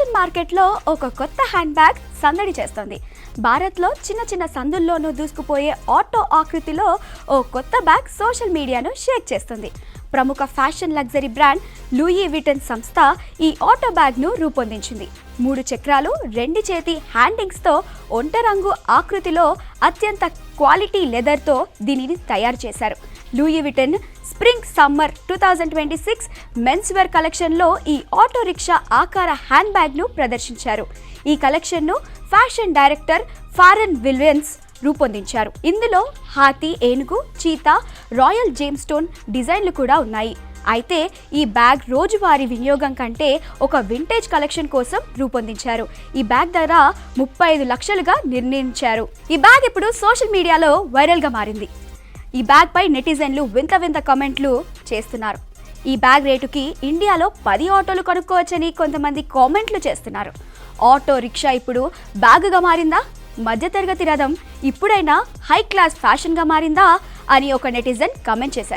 Fashion మార్కెట్లో ఒక కొత్త హ్యాండ్ బ్యాగ్ సందడి చేస్తోంది. భారత్లో చిన్న చిన్న సందుల్లోనూ దూసుకుపోయే ఆటో ఆకృతిలో ఓ కొత్త బ్యాగ్ సోషల్ మీడియాను షేక్ చేస్తుంది. ప్రముఖ fashion luxury brand Louis Vuitton సంస్థ ఈ ఆటో బ్యాగ్ను రూపొందించింది. 3 చక్రాలు, 2 చేతి హ్యాండింగ్స్తో ఒంటెరంగు ఆకృతిలో అత్యంత క్వాలిటీ లెదర్తో దీనిని తయారు చేశారు. Louis Vuitton spring summer 2026 men's wear కలెక్షన్లో ఈ ఆటో రిక్షా ఆకార హ్యాండ్ బ్యాగ్ను ప్రదర్శించారు. ఈ కలెక్షన్ను ఫ్యాషన్ డైరెక్టర్ ఫారెన్ విలియమ్స్ రూపొందించారు. ఇందులో హాతీ, ఏనుగు, చీతా, రాయల్ జేమ్స్ స్టోన్ డిజైన్లు కూడా ఉన్నాయి. అయితే ఈ బ్యాగ్ రోజువారీ వినియోగం కంటే ఒక వింటేజ్ కలెక్షన్ కోసం రూపొందించారు. ఈ బ్యాగ్ ధర 35 లక్షలుగా నిర్ణయించారు. ఈ బ్యాగ్ ఇప్పుడు సోషల్ మీడియాలో వైరల్గా మారింది. ఈ బ్యాగ్ పై నెటిజన్లు వింత వింత కామెంట్లు చేస్తున్నారు. ఈ బ్యాగ్ రేటుకి ఇండియాలో 10 ఆటోలు కొనుక్కోవచ్చని కొంతమంది కామెంట్లు చేస్తున్నారు. ఆటో రిక్షా ఇప్పుడు బ్యాగుగా మారిందా? మధ్యతరగతి రథం ఇప్పుడైనా హై క్లాస్ ఫ్యాషన్గా మారిందా అని ఒక నెటిజన్ కామెంట్ చేశారు.